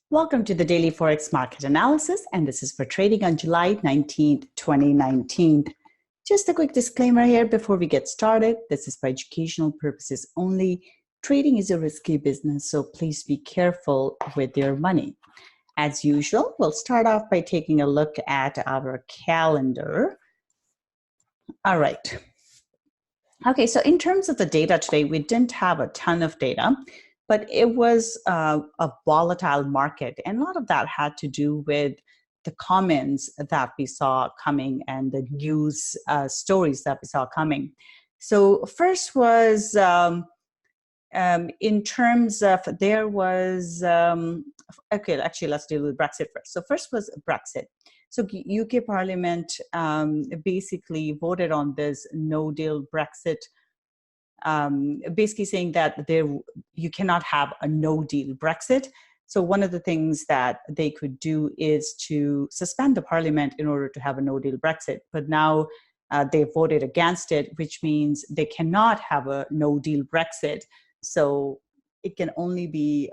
Welcome to the Daily Forex Market Analysis, and this is for trading on July 19th, 2019. Just a quick disclaimer here before we get started. This is for educational purposes only. Trading is a risky business, so please be careful with your money. As usual, we'll start off by taking a look at our calendar. All right. Okay, so in terms of the data today, we didn't have a ton of data, but it was a volatile market. And a lot of that had to do with the comments that we saw coming and the news stories that we saw coming. So first was in terms of, there was, okay, actually, let's deal with Brexit first. So first was Brexit. So UK Parliament basically voted on this no-deal Brexit, basically saying that you cannot have a no-deal Brexit. So one of the things that they could do is to suspend the Parliament in order to have a no-deal Brexit. But now they voted against it, which means they cannot have a no-deal Brexit. So it can only be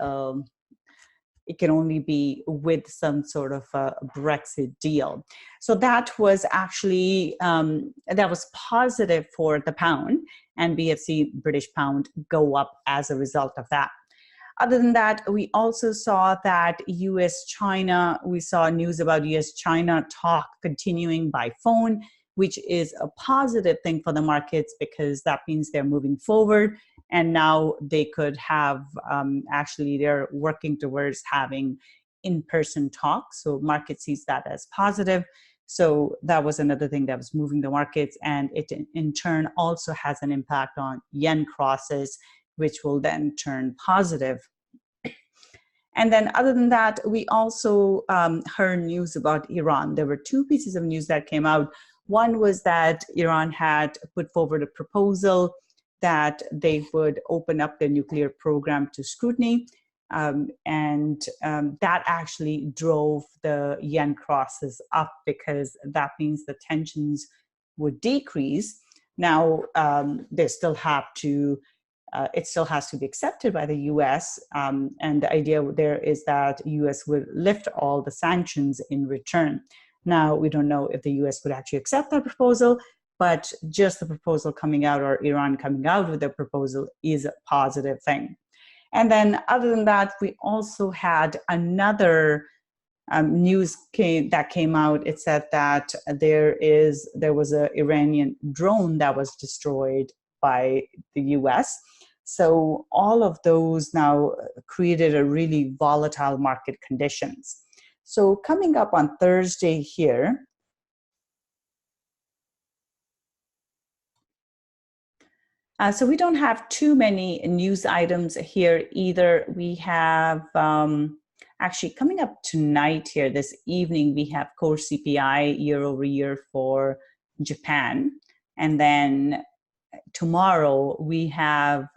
with some sort of a Brexit deal. So that was actually, that was positive for the pound, and we have seen British pound go up as a result of that. Other than that, we also saw that US-China, we saw news about US-China talk continuing by phone, which is a positive thing for the markets because that means they're moving forward. And now they could have, actually they're working towards having in-person talks. So market sees that as positive. So that was another thing that was moving the markets. And it in turn also has an impact on yen crosses, which will then turn positive. And then other than that, we also heard news about Iran. There were two pieces of news that came out. One was that Iran had put forward a proposal that they would open up their nuclear program to scrutiny. That actually drove the yen crosses up because that means the tensions would decrease. Now, they still have to, it still has to be accepted by the US. And the idea there is that US will lift all the sanctions in return. Now, we don't know if the US would actually accept that proposal, but just the proposal coming out or Iran coming out with the proposal is a positive thing. And then other than that, we also had another news that came out. It said that there was an Iranian drone that was destroyed by the US. So all of those now created a really volatile market conditions. So coming up on Thursday here, so we don't have too many news items here either. We have, actually coming up tonight here, this evening, we have core CPI year over year for Japan. And then tomorrow we have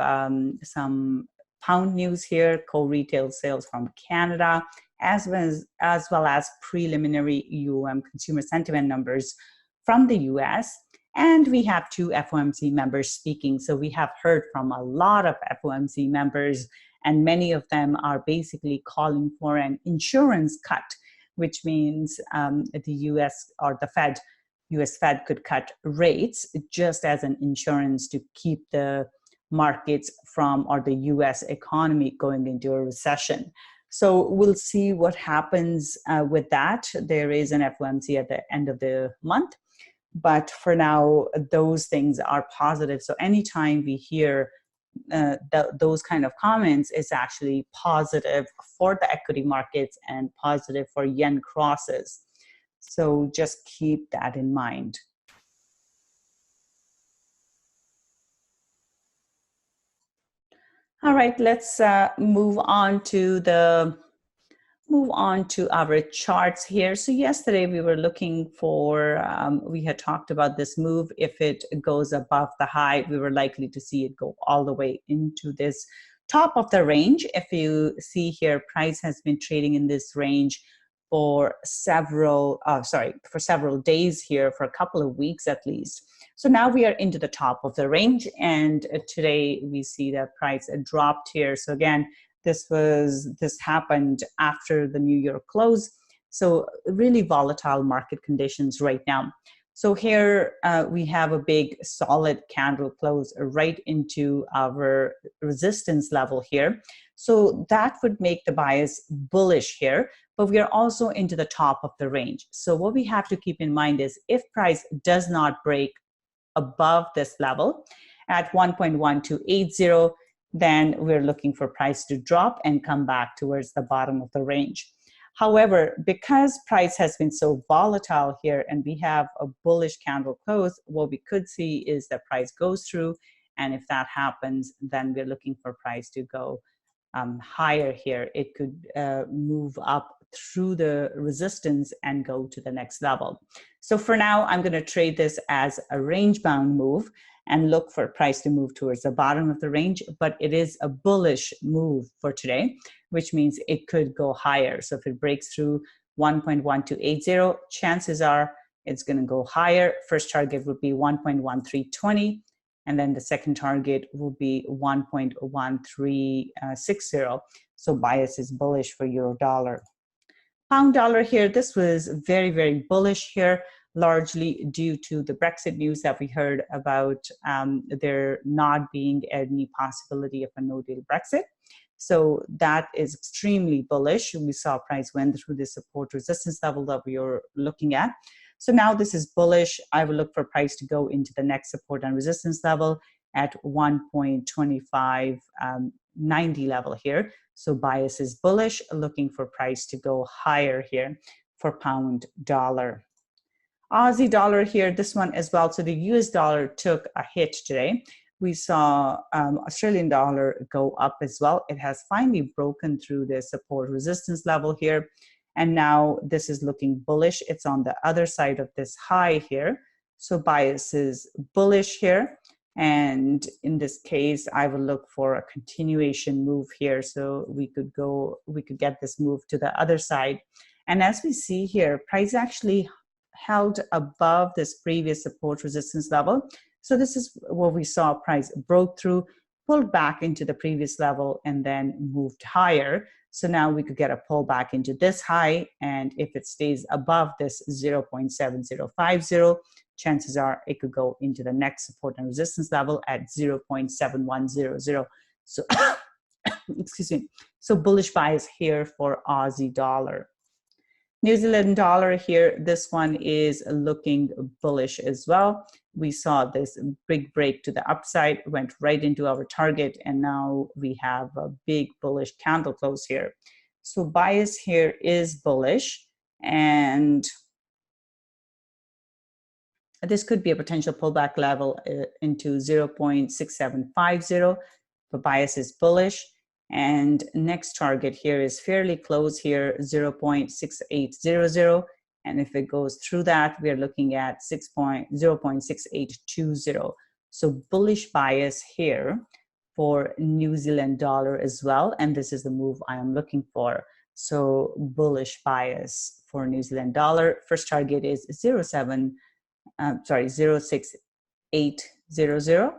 some pound news here, core retail sales from Canada, as well as preliminary consumer sentiment numbers from the US. And we have two FOMC members speaking. So we have heard from a lot of FOMC members, and many of them are basically calling for an insurance cut, which means the US or the US Fed could cut rates just as an insurance to keep the markets from, or the US economy going into a recession. So we'll see what happens with that. There is an FOMC at the end of the month. But for now, those things are positive. So anytime we hear those kind of comments, it's actually positive for the equity markets and positive for yen crosses. So just keep that in mind. All right, let's move on to our charts here. So yesterday we were looking for, we had talked about this move. If it goes above the high, we were likely to see it go all the way into this top of the range. If you see here, price has been trading in this range for several days here, for a couple of weeks at least. So now we are into the top of the range, and today we see that price dropped here. So again, This happened after the New York close. So really volatile market conditions right now. So here we have a big solid candle close right into our resistance level here. So that would make the bias bullish here, but we are also into the top of the range. So what we have to keep in mind is if price does not break above this level at 1.1280, then we're looking for price to drop and come back towards the bottom of the range. However, because price has been so volatile here and we have a bullish candle close, what we could see is that price goes through, and if that happens, then we're looking for price to go higher here. It could move up through the resistance and go to the next level. So for now, I'm going to trade this as a range-bound move and look for price to move towards the bottom of the range, but it is a bullish move for today, which means it could go higher. So if it breaks through 1.1280, chances are it's going to go higher. First target would be 1.1320. And then the second target will be 1.1360. So bias is bullish for euro dollar. Pound dollar here, this was very, very bullish here, largely due to the Brexit news that we heard about there not being any possibility of a no-deal Brexit. So that is extremely bullish. We saw price went through the support resistance level that we were looking at. So now this is bullish. I will look for price to go into the next support and resistance level at 1.2590 level here. So bias is bullish, looking for price to go higher here for pound dollar. Aussie dollar here, this one as well. So the US dollar took a hit today. We saw Australian dollar go up as well. It has finally broken through the support resistance level here. And now this is looking bullish. It's on the other side of this high here. So bias is bullish here. And in this case, I will look for a continuation move here. So we could get this move to the other side. And as we see here, price actually held above this previous support resistance level. So this is what we saw. Price broke through, pulled back into the previous level, and then moved higher. So now we could get a pullback into this high, and if it stays above this 0.7050, chances are it could go into the next support and resistance level at 0.7100. So, excuse me. So bullish bias here for Aussie dollar. New Zealand dollar here, this one is looking bullish as well. We saw this big break to the upside, went right into our target, and now we have a big bullish candle close here. So bias here is bullish, and this could be a potential pullback level into 0.6750, but bias is bullish. And next target here is fairly close here, 0.6800. And if it goes through that, we're looking at 0.6820. So bullish bias here for New Zealand dollar as well. And this is the move I am looking for. So bullish bias for New Zealand dollar. First target is 0.6800,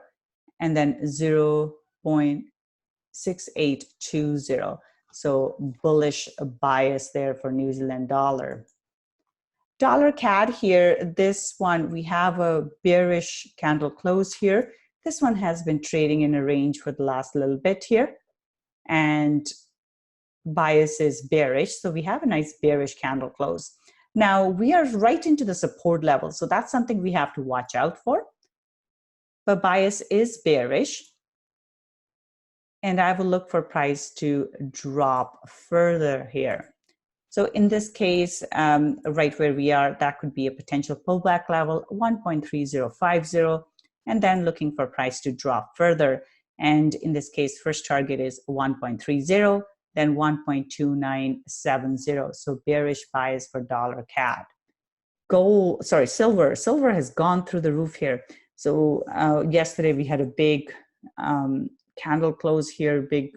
and then 0.6820. So bullish bias there for New Zealand dollar. Dollar CAD here, this one, we have a bearish candle close here. This one has been trading in a range for the last little bit here, and bias is bearish. So we have a nice bearish candle close. Now we are right into the support level. So that's something we have to watch out for. But bias is bearish. And I will look for price to drop further here. So in this case, right where we are, that could be a potential pullback level, 1.3050, and then looking for price to drop further. And in this case, first target is 1.30, then 1.2970. So bearish bias for dollar CAD. Silver. Silver has gone through the roof here. So yesterday we had a big candle close here, big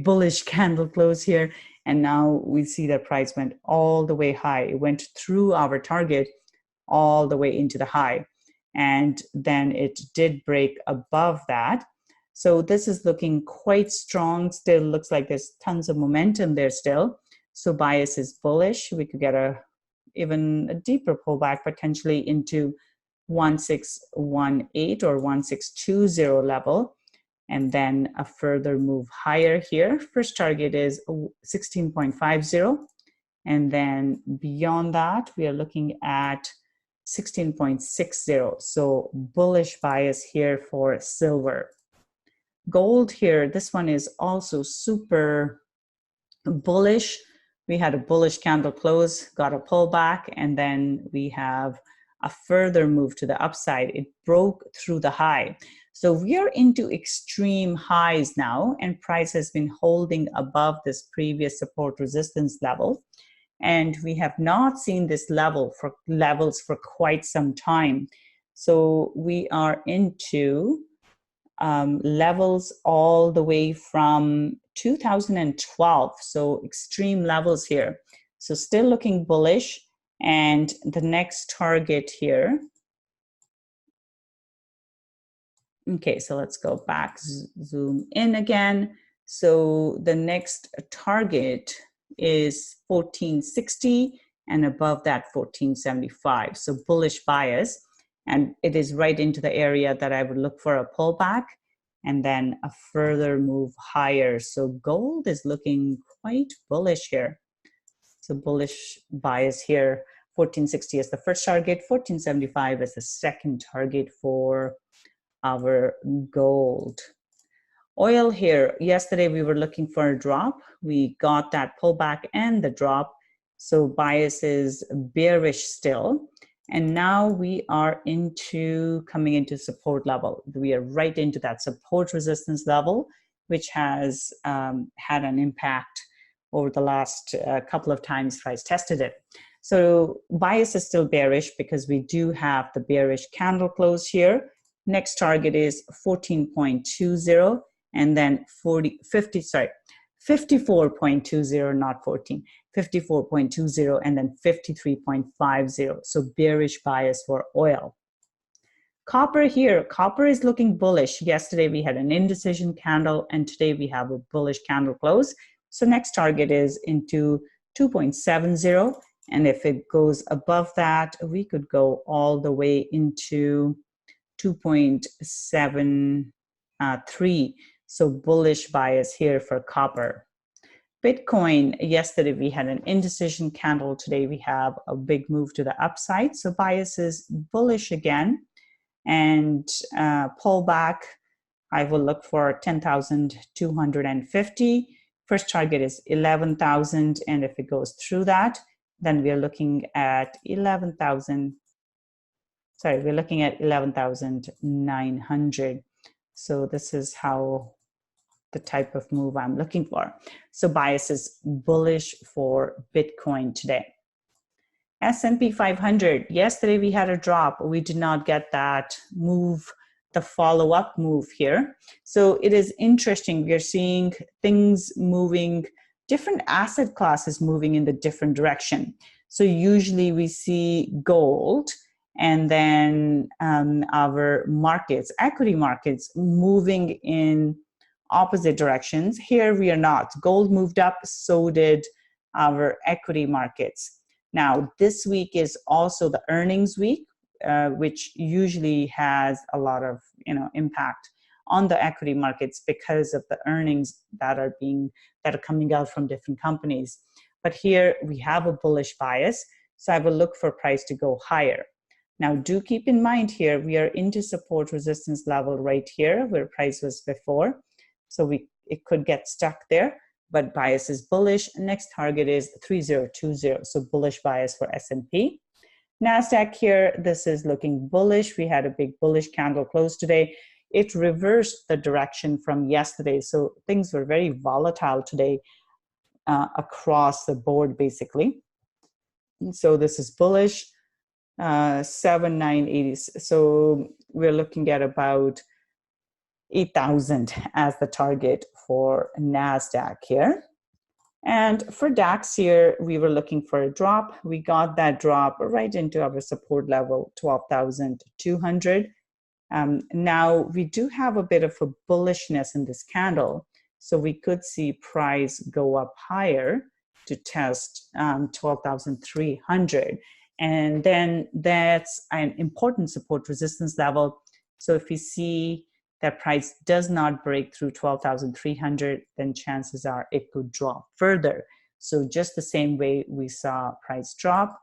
bullish candle close here, and now we see that price went all the way high. It went through our target all the way into the high, and then it did break above that. So this is looking quite strong. Still looks like there's tons of momentum there still. So bias is bullish. We could get even a deeper pullback potentially into 1618 or 1620 level, and then a further move higher here. First target is 16.50, and then beyond that we are looking at 16.60. So bullish bias here for silver. Gold here, this one is also super bullish. We had a bullish candle close, got a pullback, and then we have a further move to the upside. It broke through the high. So we are into extreme highs now, and price has been holding above this previous support resistance level. And we have not seen this levels for quite some time. So we are into levels all the way from 2012. So extreme levels here. So still looking bullish. And the next target here. Okay, so let's go back, zoom in again. So the next target is 1460, and above that 1475. So bullish bias, and it is right into the area that I would look for a pullback and then a further move higher. So gold is looking quite bullish here. So bullish bias here. 1460 is the first target, 1475 is the second target for our gold. Oil here, yesterday we were looking for a drop. We got that pullback and the drop. So bias is bearish still. And now we are coming into support level. We are right into that support resistance level, which has had an impact over the last couple of times price tested it. So bias is still bearish because we do have the bearish candle close here. Next target is 14.20, and then 54.20, not 14, 54.20, and then 53.50. So bearish bias for oil. Copper here, copper is looking bullish. Yesterday we had an indecision candle, and today we have a bullish candle close. So next target is into 2.70, and if it goes above that, we could go all the way into 2.73. So bullish bias here for copper. Bitcoin, yesterday we had an indecision candle. Today we have a big move to the upside. So bias is bullish again. And pullback, I will look for 10,250. First target is 11,000. And if it goes through that, then we are looking at 11,900. So this is how the type of move I'm looking for. So bias is bullish for Bitcoin today. S&P 500, yesterday we had a drop. We did not get that move, the follow-up move here. So it is interesting. We are seeing things moving, different asset classes moving in the different direction. So usually we see gold, and then our markets, equity markets, moving in opposite directions. Here we are not. Gold moved up, so did our equity markets. Now, this week is also the earnings week, which usually has a lot of impact on the equity markets because of the earnings that are coming out from different companies. But here we have a bullish bias, so I will look for price to go higher. Now, do keep in mind here, we are into support resistance level right here where price was before. So it could get stuck there, but bias is bullish. Next target is 3020, so bullish bias for S&P. NASDAQ here, this is looking bullish. We had a big bullish candle close today. It reversed the direction from yesterday, so things were very volatile today across the board, basically. And so this is bullish. 7,980. So we're looking at about 8,000 as the target for NASDAQ here. And for DAX here, we were looking for a drop. We got that drop right into our support level, 12,200. Now, we do have a bit of a bullishness in this candle. So we could see price go up higher to test 12,300. And then that's an important support resistance level. So if we see that price does not break through 12,300, then chances are it could drop further. So just the same way we saw price drop,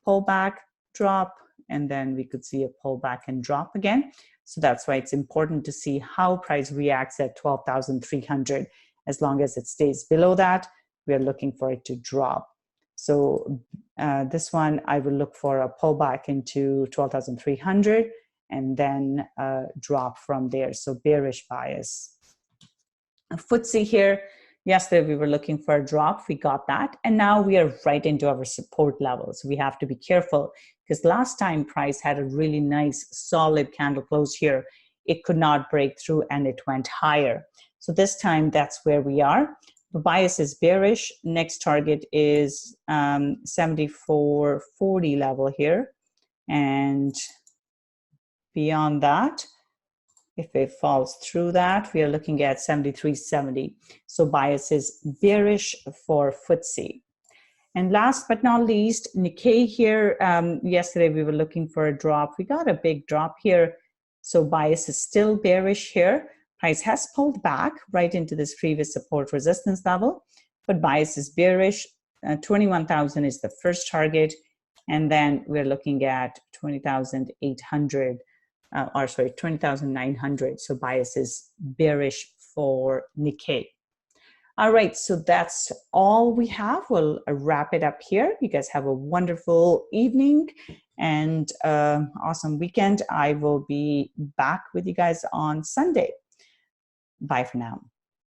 pull back, drop, and then we could see a pullback and drop again. So that's why it's important to see how price reacts at 12,300. As long as it stays below that, we are looking for it to drop. So this one, I will look for a pullback into 12,300 and then drop from there. So bearish bias. FTSE here, yesterday we were looking for a drop. We got that. And now we are right into our support levels. We have to be careful because last time price had a really nice solid candle close here. It could not break through and it went higher. So this time that's where we are. The bias is bearish. Next target is 74.40 level here. And beyond that, if it falls through that, we are looking at 73.70. So bias is bearish for FTSE. And last but not least, Nikkei here. Yesterday we were looking for a drop. We got a big drop here. So bias is still bearish here. Price has pulled back right into this previous support resistance level, but bias is bearish. 21,000 is the first target. And then we're looking at 20,800. 20,900. So bias is bearish for Nikkei. All right, so that's all we have. We'll wrap it up here. You guys have a wonderful evening and awesome weekend. I will be back with you guys on Sunday. Bye for now.